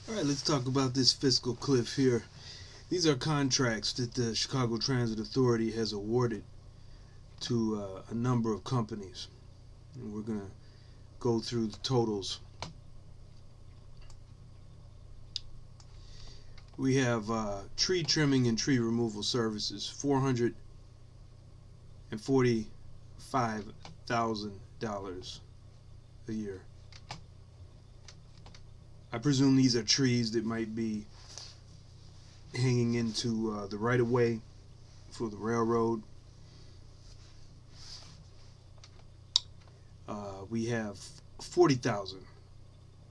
All right, let's talk about this fiscal cliff here. These are contracts that the Chicago Transit Authority has awarded to a number of companies. And we're going to go through the totals. We have tree trimming and tree removal services, $445,000 a year. I presume these are trees that might be hanging into the right of way for the railroad. We have $40,000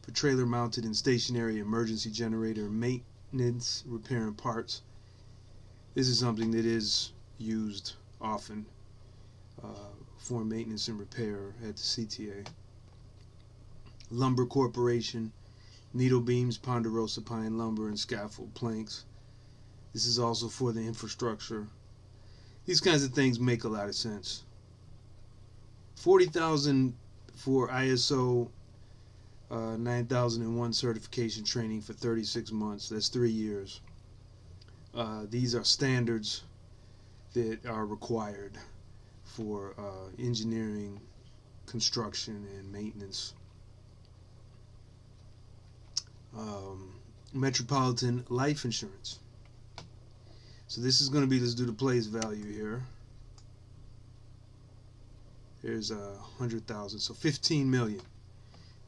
for trailer mounted and stationary emergency generator maintenance, repair, and parts. This is something that is used often for maintenance and repair at the CTA. Lumber Corporation, needle beams, ponderosa pine lumber, and scaffold planks. This is also for the infrastructure. These kinds of things make a lot of sense. $40,000 for ISO 9001 certification training for 36 months. That's 3 years. These are standards that are required for engineering, construction, and maintenance. Metropolitan life insurance. So this is going to be, let's do the place value here. There's $100,000, so $15 million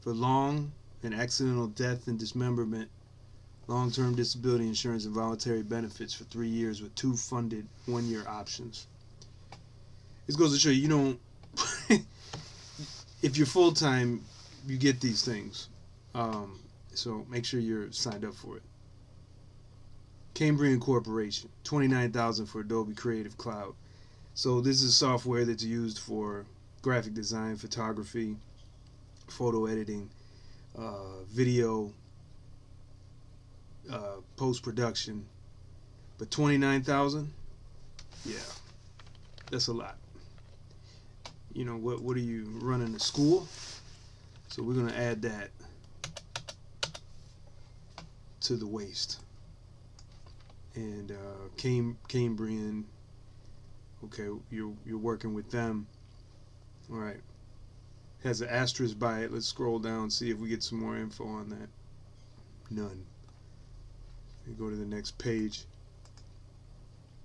for long and accidental death and dismemberment, long-term disability insurance, and voluntary benefits for 3 years with 2 funded 1-year options. This goes to show you don't. If you're full time, you get these things. So make sure you're signed up for it. Cambrian Corporation, $29,000 for Adobe Creative Cloud. So this is software that's used for graphic design, photography, photo editing, video, post-production. But $29,000, yeah, that's a lot. You know, what are you running a school? So we're going to add that to the waste. And Cambrian, okay, you're working with them. All right, has an asterisk by it. Let's scroll down, see if we get some more info on that. None. We go to the next page,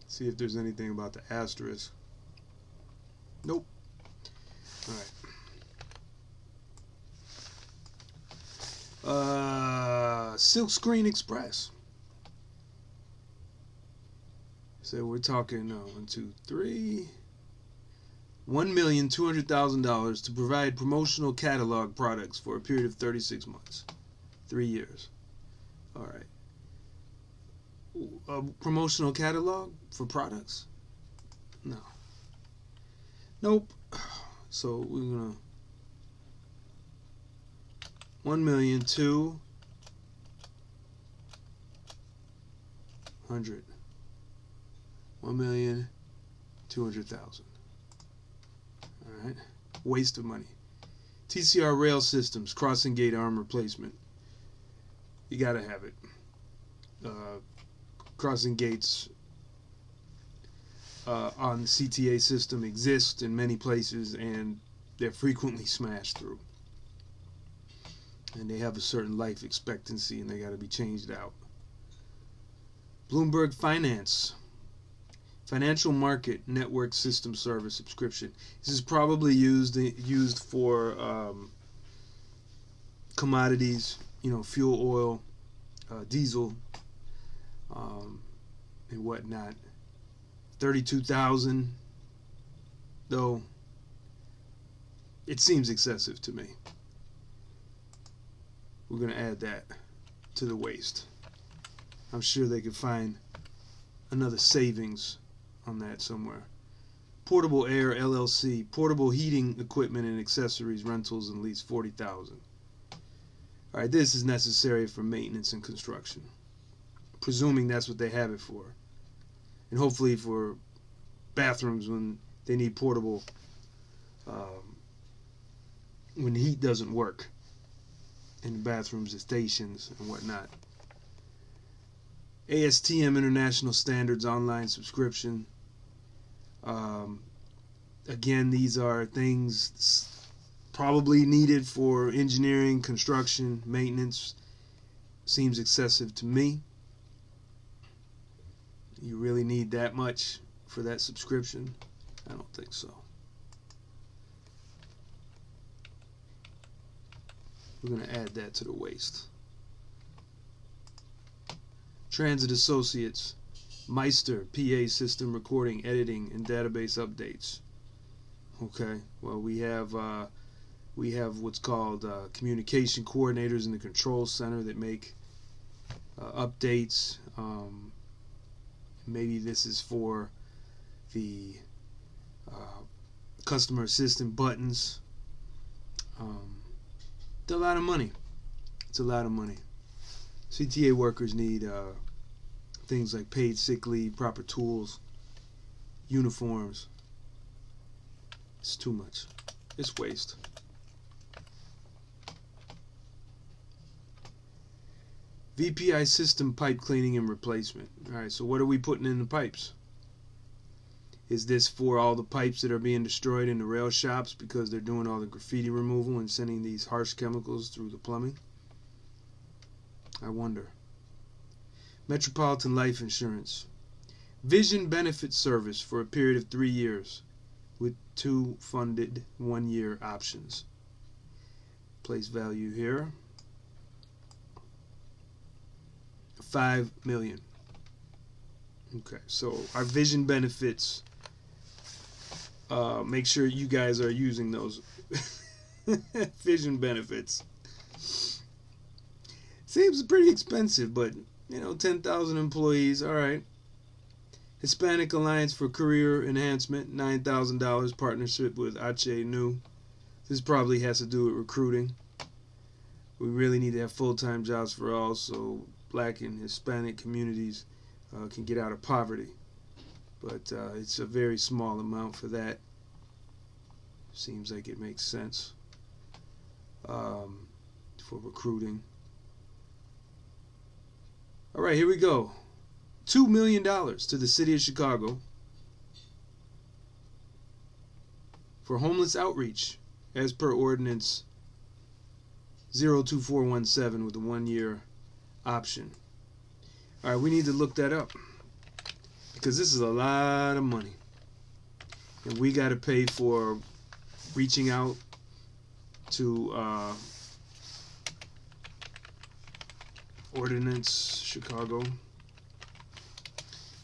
see if there's anything about the asterisk. Nope. All right. Silk Screen Express. So we're talking $1,200,000 to provide promotional catalog products for a period of 36 months, 3 years. All right. A promotional catalog for products? No. Nope. So we're gonna $1,200,000. $1,200,000. All right. Waste of money. TCR Rail Systems, crossing gate arm replacement. You gotta have it. Crossing gates on the CTA system exist in many places, and they're frequently smashed through. And they have a certain life expectancy, and they got to be changed out. Bloomberg Finance, financial market network system service subscription. This is probably used for commodities, fuel oil, diesel, and whatnot. 32,000, though. It seems excessive to me. We're going to add that to the waste. I'm sure they could find another savings on that somewhere. Portable Air LLC, portable heating equipment and accessories, rentals, and lease, 40,000. All right, this is necessary for maintenance and construction, presuming that's what they have it for, and hopefully for bathrooms when they need portable, when the heat doesn't work in the bathrooms, the stations, and whatnot. ASTM International Standards online subscription. Again, these are things probably needed for engineering, construction, maintenance. Seems excessive to me. You really need that much for that subscription? I don't think so. We're going to add that to the waste. Transit Associates, Meister, PA system recording, editing, and database updates. Okay, well we have what's called communication coordinators in the control center that make updates. Maybe this is for the customer assistant buttons. It's a lot of money. It's a lot of money. CTA workers need things like paid sick leave, proper tools, uniforms. It's too much. It's waste. VPI system pipe cleaning and replacement. Alright, so what are we putting in the pipes? Is this for all the pipes that are being destroyed in the rail shops because they're doing all the graffiti removal and sending these harsh chemicals through the plumbing? I wonder. Metropolitan Life Insurance. Vision benefit service for a period of 3 years with 2 funded 1-year options. Place value here. $5 million. Okay, so our vision benefits, make sure you guys are using those vision benefits. Seems pretty expensive, but 10,000 employees, all right. Hispanic Alliance for Career Enhancement, $9,000 partnership with Ache Nu. This probably has to do with recruiting. We really need to have full-time jobs for all, so Black and Hispanic communities can get out of poverty. But it's a very small amount for that. Seems like it makes sense for recruiting. All right, here we go. $2 million to the city of Chicago for homeless outreach as per ordinance 02417 with a 1-year option. All right, we need to look that up because this is a lot of money, and we got to pay for reaching out to Ordinance Chicago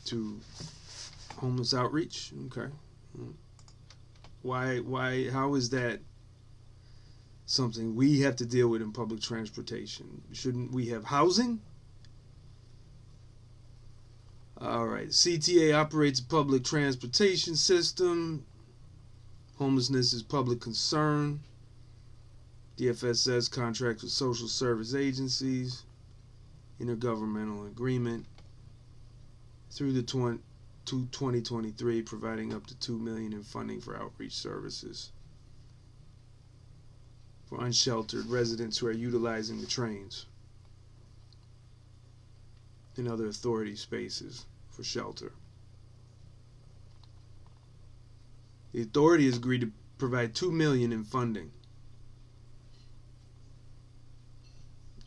to homeless outreach. Okay, why how is that something we have to deal with in public transportation? Shouldn't we have housing? All right, CTA operates a public transportation system. Homelessness is public concern. DFSS contracts with social service agencies. Intergovernmental agreement through the 2023, providing up to $2 million in funding for outreach services for unsheltered residents who are utilizing the trains and other authority spaces for shelter. The authority has agreed to provide $2 million in funding.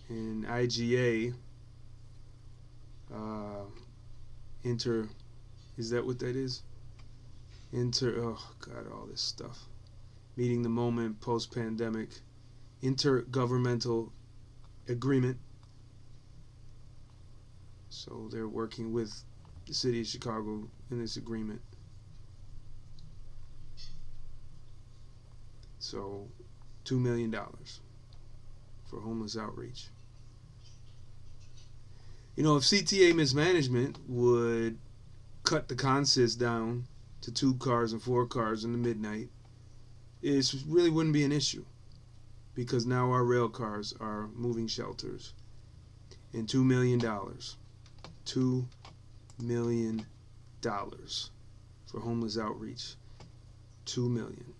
And IGA is that what that is? Oh God, all this stuff. Meeting the moment post-pandemic intergovernmental agreement. So they're working with the city of Chicago in this agreement. So $2 million for homeless outreach. If CTA Mismanagement would cut the consist down to 2 cars and 4 cars in the midnight, it really wouldn't be an issue, because now our rail cars are moving shelters. And $2 million. $2 million for homeless outreach. $2 million.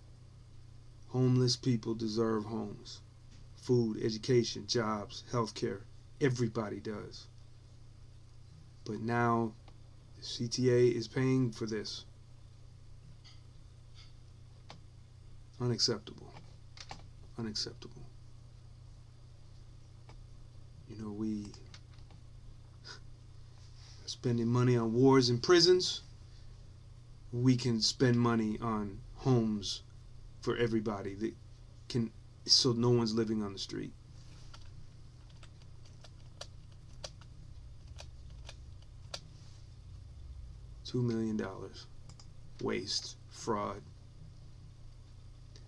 Homeless people deserve homes, food, education, jobs, health care. Everybody does. But now the CTA is paying for this. Unacceptable. Unacceptable. You know, we are spending money on wars and prisons. We can spend money on homes for everybody that can, so no one's living on the street. $2 million. Waste. Fraud.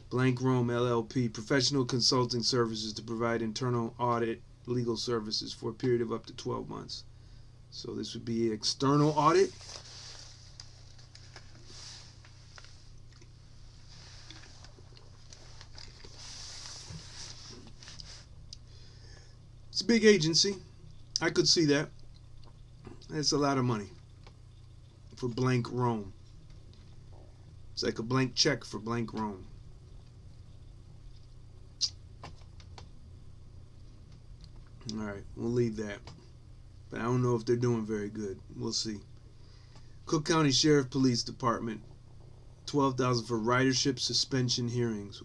Blank Rome LLP, professional consulting services to provide internal audit legal services for a period of up to 12 months. So this would be external audit. It's a big agency. I could see that. That's a lot of money for Blank Rome. It's like a blank check for Blank Rome. Alright, we'll leave that. But I don't know if they're doing very good. We'll see. Cook County Sheriff Police Department, $12,000 for ridership suspension hearings.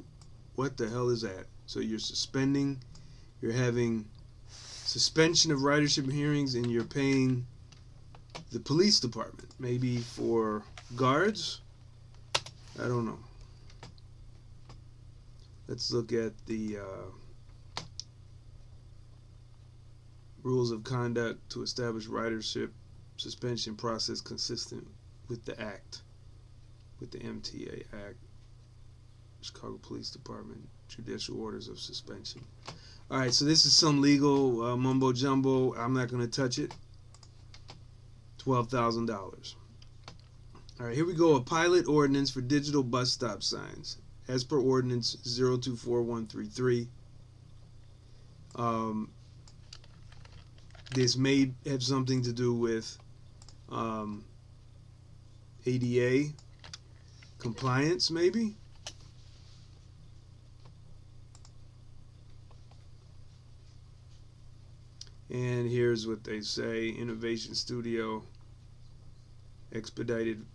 What the hell is that? So you're suspending, you're having suspension of ridership hearings, and you're paying the police department, maybe for guards? I don't know. Let's look at the rules of conduct to establish ridership suspension process consistent with the Act, with the MTA Act, Chicago Police Department, judicial orders of suspension. Alright, so this is some legal mumbo jumbo. I'm not going to touch it. $12,000. Alright, here we go. A pilot ordinance for digital bus stop signs, as per ordinance 024133. This may have something to do with ADA compliance, maybe. And here's what they say: Innovation Studio, expedited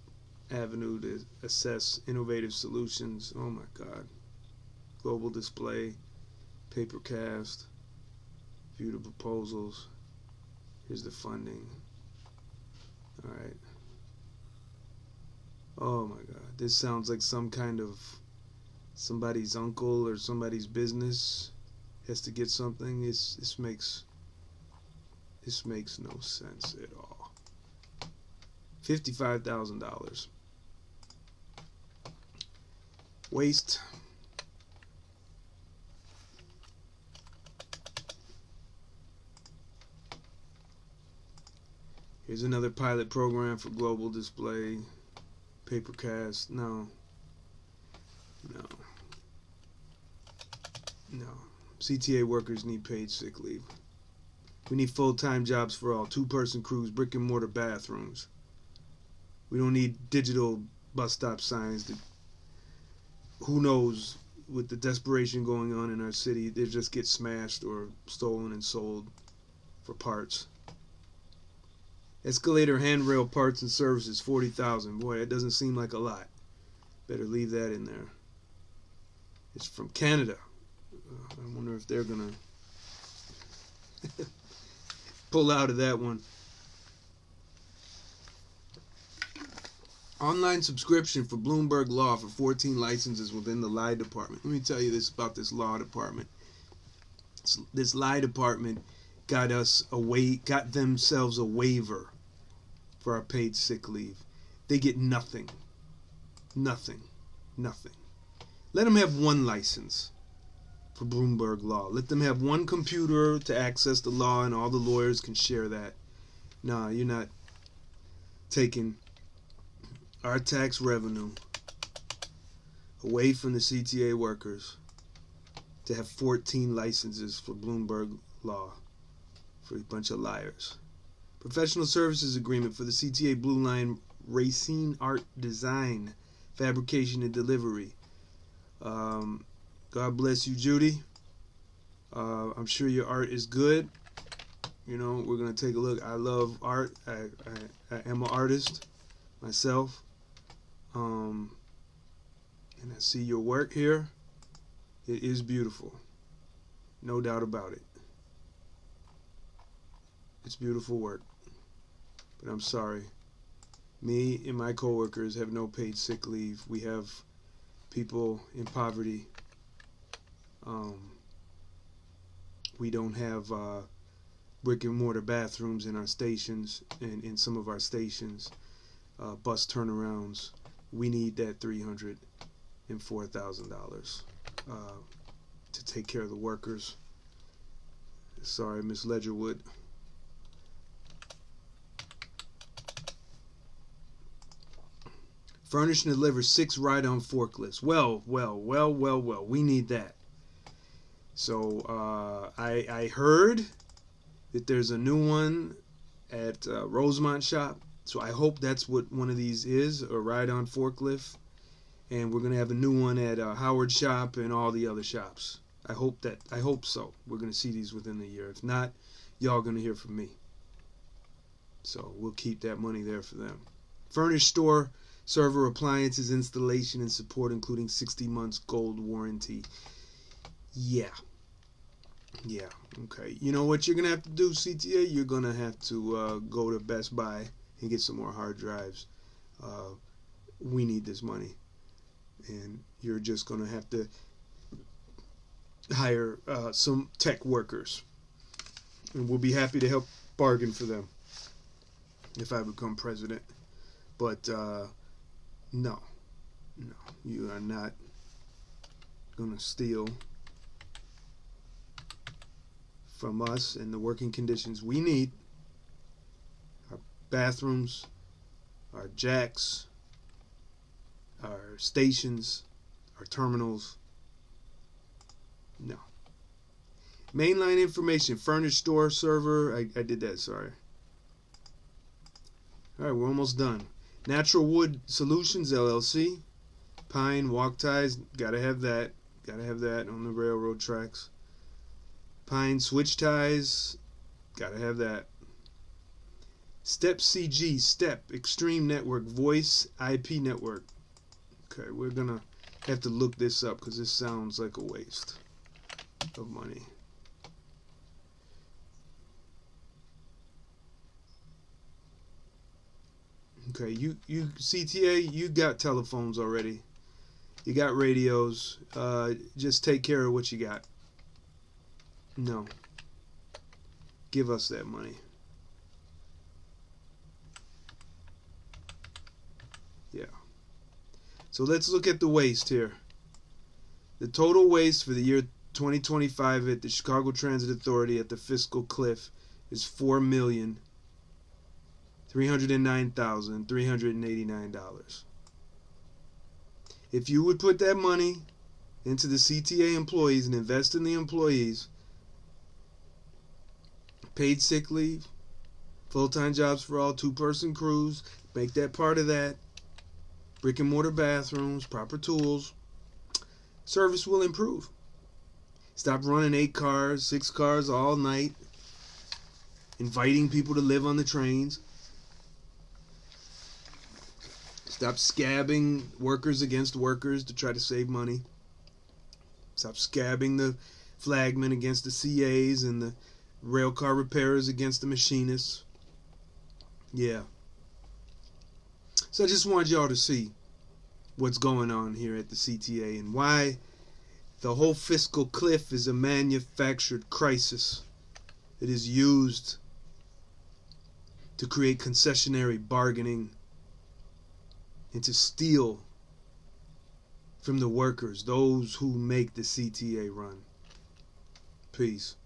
avenue to assess innovative solutions. Oh my God. Global display, papercast, view the proposals. Here's the funding. Alright. Oh my God. This sounds like some kind of somebody's uncle or somebody's business has to get something. This makes no sense at all. $55,000. Waste. Here's another pilot program for global display, papercast. No. CTA workers need paid sick leave. We need full-time jobs for all. 2-person crews, brick and mortar bathrooms. We don't need digital bus stop signs that, who knows, with the desperation going on in our city, they just get smashed or stolen and sold for parts. Escalator handrail parts and services, $40,000. Boy, that doesn't seem like a lot. Better leave that in there. It's from Canada. I wonder if they're gonna pull out of that one. Online subscription for Bloomberg Law for 14 licenses within the lie department. Let me tell you this about this law department. This lie department got themselves a waiver for our paid sick leave. They get nothing. Nothing. Let them have one license for Bloomberg Law. Let them have one computer to access the law, and all the lawyers can share that. Nah, you're not taking our tax revenue away from the CTA workers to have 14 licenses for Bloomberg Law for a bunch of liars. Professional services agreement for the CTA Blue Line Racine Art Design, Fabrication and Delivery. God bless you, Judy. I'm sure your art is good. You know, we're gonna take a look. I love art. I am an artist myself. And I see your work here. It is beautiful, no doubt about it. It's beautiful work. But I'm sorry. Me and my coworkers have no paid sick leave. We have people in poverty. We don't have brick and mortar bathrooms in our stations and in some of our stations. Bus turnarounds. We need that $304,000 to take care of the workers. Sorry, Miss Ledgerwood. Furnish and deliver 6 ride-on forklifts. Well. We need that. So I heard that there's a new one at Rosemont Shop. So I hope that's what one of these is, a ride-on forklift. And we're gonna have a new one at Howard Shop and all the other shops. I hope so. We're gonna see these within the year. If not, y'all gonna hear from me. So we'll keep that money there for them. Furnished store server appliances installation and support, including 60 months gold warranty. Yeah. Okay. You know what you're gonna have to do, CTA? You're gonna have to go to Best Buy and get some more hard drives. We need this money, and you're just gonna have to hire some tech workers, and we'll be happy to help bargain for them if I become president. But no, you are not gonna steal from us and the working conditions we need. Our bathrooms, our jacks, our stations, our terminals. No. Mainline information, furnished store server. I did that, sorry. Alright, we're almost done. Natural Wood Solutions LLC. Pine walk ties, gotta have that. Gotta have that on the railroad tracks. Pine switch ties, gotta have that. Step CG, Step Extreme Network Voice IP Network. Okay, we're gonna have to look this up because this sounds like a waste of money. Okay, you CTA, you got telephones already. You got radios. Just take care of what you got. No. Give us that money. Yeah. So let's look at the waste here. The total waste for the year 2025 at the Chicago Transit Authority at the fiscal cliff is $4,309,389. If you would put that money into the CTA employees and invest in the employees, paid sick leave, full-time jobs for all, 2-person crews, make that part of that, brick and mortar bathrooms, proper tools, service will improve. Stop running 8 cars, 6 cars all night, inviting people to live on the trains. Stop scabbing workers against workers to try to save money. Stop scabbing the flagmen against the CAs and the rail car repairers against the machinists. Yeah. So I just wanted y'all to see what's going on here at the CTA and why the whole fiscal cliff is a manufactured crisis. It is used to create concessionary bargaining and to steal from the workers, those who make the CTA run. Peace.